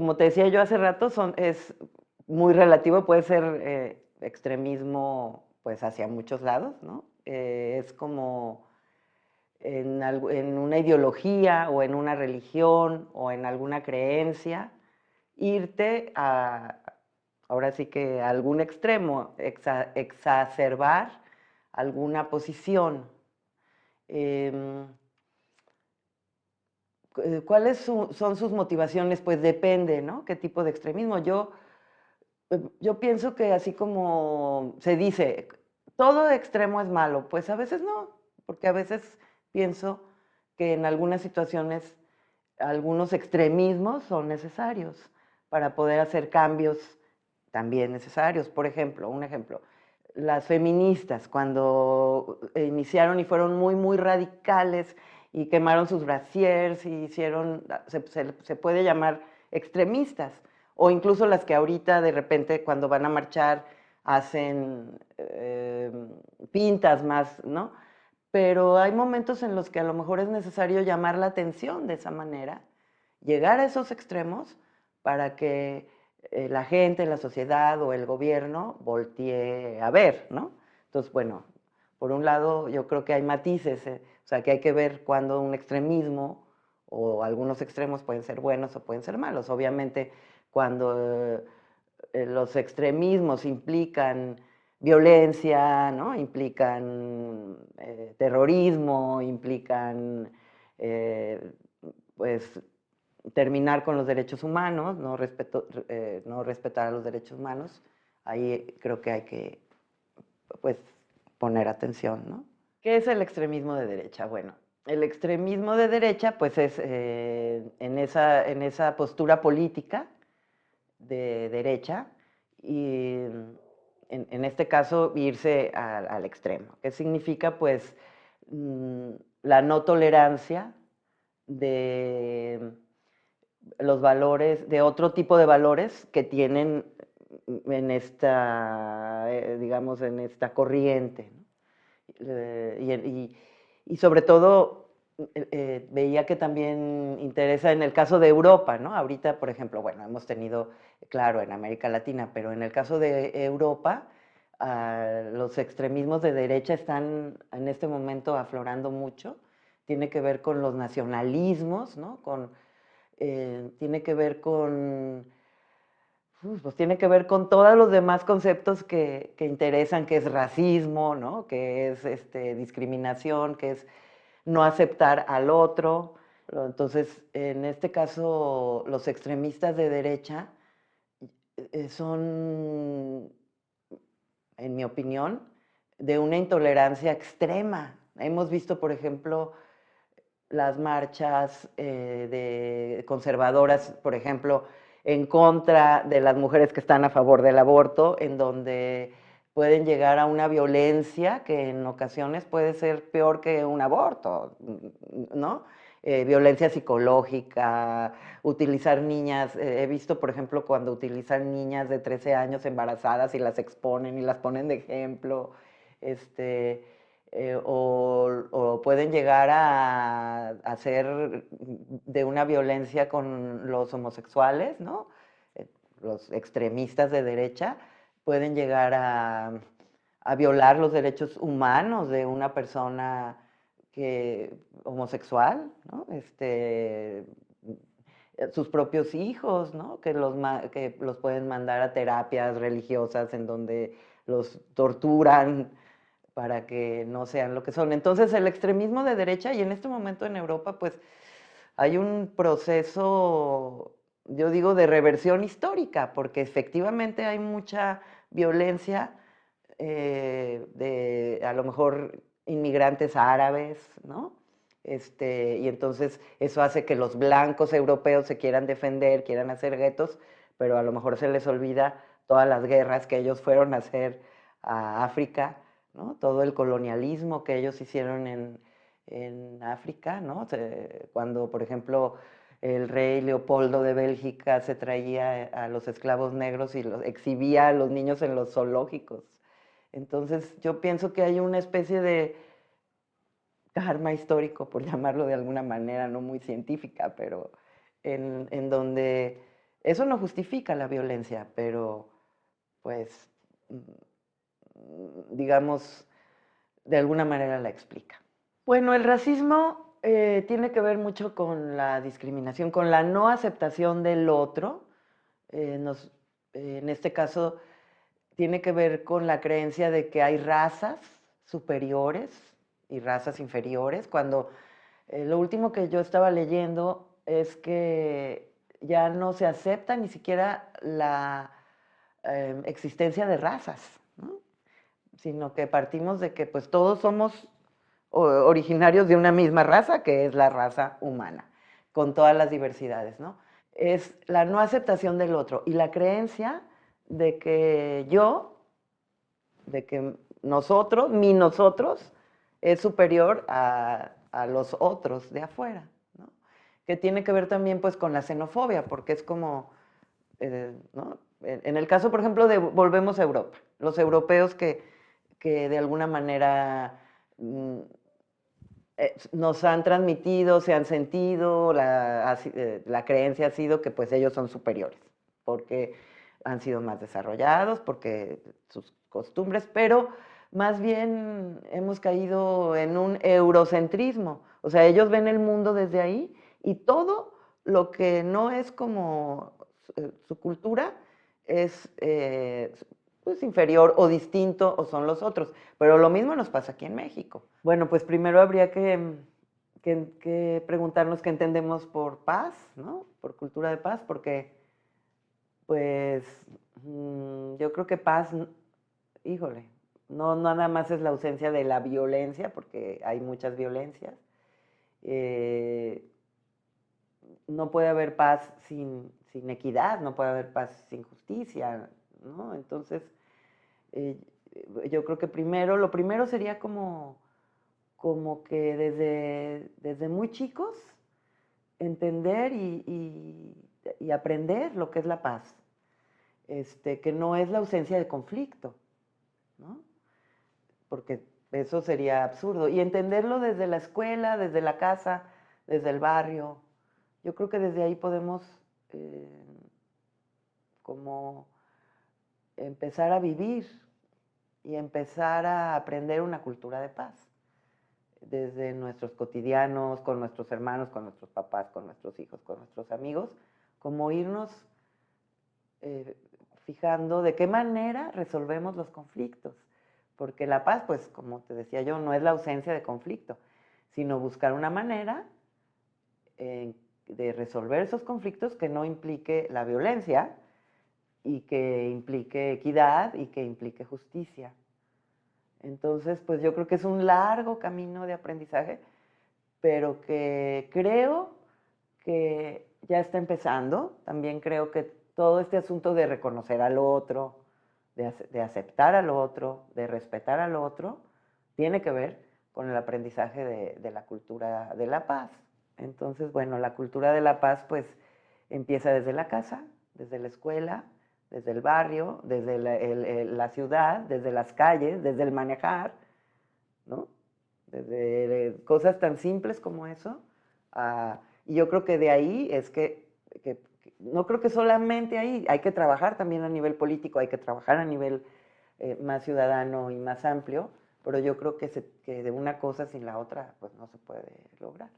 como te decía yo hace rato, es muy relativo, puede ser extremismo pues hacia muchos lados, ¿no? Es como en una ideología o en una religión o en alguna creencia, irte ahora sí que a algún extremo, exacerbar alguna posición. Em, ¿Cuáles son sus motivaciones? Pues depende, ¿no? ¿Qué tipo de extremismo? Yo pienso que así como se dice, todo extremo es malo, pues a veces no, porque a veces pienso que en algunas situaciones algunos extremismos son necesarios para poder hacer cambios también necesarios. Por ejemplo, un ejemplo, las feministas cuando iniciaron y fueron muy, muy radicales y quemaron sus brasiers y hicieron, se puede llamar extremistas, o incluso las que ahorita de repente cuando van a marchar hacen pintas más, ¿no? Pero hay momentos en los que a lo mejor es necesario llamar la atención de esa manera, llegar a esos extremos para que la gente, la sociedad o el gobierno voltee a ver, ¿no? Entonces, bueno, por un lado yo creo que hay matices, o sea, que hay que ver cuando un extremismo o algunos extremos pueden ser buenos o pueden ser malos. Obviamente, cuando los extremismos implican violencia, ¿no? Implican terrorismo, implican eh, pues terminar con los derechos humanos, no respetar los derechos humanos, ahí creo que hay que pues poner atención, ¿no? ¿Qué es el extremismo de derecha? Bueno, el extremismo de derecha pues es en esa postura política de derecha y en este caso irse al extremo. ¿Qué significa? Pues la no tolerancia de los valores, de otro tipo de valores que tienen en esta, digamos, en esta corriente, ¿no? Y sobre todo veía que también interesa en el caso de Europa, ¿no? Ahorita, por ejemplo, bueno, hemos tenido, claro, en América Latina, pero en el caso de Europa, los extremismos de derecha están en este momento aflorando mucho. Tiene que ver con los nacionalismos, ¿no? Tiene que ver con pues tiene que ver con todos los demás conceptos que interesan, que es racismo, ¿no? Que es discriminación, que es no aceptar al otro. Entonces, en este caso, los extremistas de derecha son, en mi opinión, de una intolerancia extrema. Hemos visto, por ejemplo, las marchas de conservadoras, por ejemplo, en contra de las mujeres que están a favor del aborto, en donde pueden llegar a una violencia que en ocasiones puede ser peor que un aborto, ¿no? Violencia psicológica, utilizar niñas, he visto, por ejemplo, cuando utilizan niñas de 13 años embarazadas y las exponen y las ponen de ejemplo, este, o pueden llegar a ser de una violencia con los homosexuales, ¿no? Los extremistas de derecha pueden llegar a violar los derechos humanos de una persona homosexual, ¿no? Sus propios hijos, ¿no? Que los pueden mandar a terapias religiosas en donde los torturan para que no sean lo que son. Entonces, el extremismo de derecha, y en este momento en Europa, pues hay un proceso, yo digo, de reversión histórica, porque efectivamente hay mucha violencia de a lo mejor inmigrantes árabes, ¿no? Y entonces eso hace que los blancos europeos se quieran defender, quieran hacer guetos, pero a lo mejor se les olvida todas las guerras que ellos fueron a hacer a África, ¿no? Todo el colonialismo que ellos hicieron en África, ¿no? Cuando, por ejemplo, el rey Leopoldo de Bélgica se traía a los esclavos negros y los exhibía a los niños en los zoológicos. Entonces, yo pienso que hay una especie de karma histórico, por llamarlo de alguna manera, no muy científica, pero en donde Eso no justifica la violencia, pero pues, digamos, de alguna manera la explica. Bueno, el racismo tiene que ver mucho con la discriminación, con la no aceptación del otro. En este caso, tiene que ver con la creencia de que hay razas superiores y razas inferiores, cuando lo último que yo estaba leyendo es que ya no se acepta ni siquiera la existencia de razas, ¿no? Sino que partimos de que pues todos somos originarios de una misma raza, que es la raza humana, con todas las diversidades, ¿no? Es la no aceptación del otro y la creencia de que de que nosotros, mi nosotros, es superior a los otros de afuera, ¿no? Que tiene que ver también pues con la xenofobia, porque es como, ¿no? En el caso, por ejemplo, de volvemos a Europa, los europeos que de alguna manera nos han transmitido, se han sentido, la creencia ha sido que pues ellos son superiores, porque han sido más desarrollados, porque sus costumbres, pero más bien hemos caído en un eurocentrismo, o sea, ellos ven el mundo desde ahí y todo lo que no es como su cultura es pues inferior o distinto o son los otros. Pero lo mismo nos pasa aquí en México. Bueno, pues primero habría que preguntarnos qué entendemos por paz, ¿no? Por cultura de paz, porque pues yo creo que paz, híjole, no nada más es la ausencia de la violencia, porque hay muchas violencias. Eh, no puede haber paz sin equidad, no puede haber paz sin justicia, ¿no? Entonces, eh, yo creo que lo primero sería como que desde muy chicos entender y aprender lo que es la paz, que no es la ausencia de conflicto, ¿no? Porque eso sería absurdo. Y entenderlo desde la escuela, desde la casa, desde el barrio. Yo creo que desde ahí podemos eh, como empezar a vivir y empezar a aprender una cultura de paz, desde nuestros cotidianos, con nuestros hermanos, con nuestros papás, con nuestros hijos, con nuestros amigos, como irnos eh, fijando de qué manera resolvemos los conflictos. Porque la paz, pues como te decía yo, no es la ausencia de conflicto, sino buscar una manera de resolver esos conflictos que no implique la violencia y que implique equidad y que implique justicia. Entonces, pues yo creo que es un largo camino de aprendizaje, pero que creo que ya está empezando. También creo que todo este asunto de reconocer al otro, de aceptar al otro, de respetar al otro, tiene que ver con el aprendizaje de la cultura de la paz. Entonces, bueno, la cultura de la paz pues empieza desde la casa, desde la escuela, desde el barrio, desde la ciudad, desde las calles, desde el manejar, ¿no? Desde cosas tan simples como eso. Y yo creo que de ahí es que no creo que solamente ahí, hay que trabajar también a nivel político, hay que trabajar a nivel más ciudadano y más amplio, pero yo creo que de una cosa sin la otra pues no se puede lograr.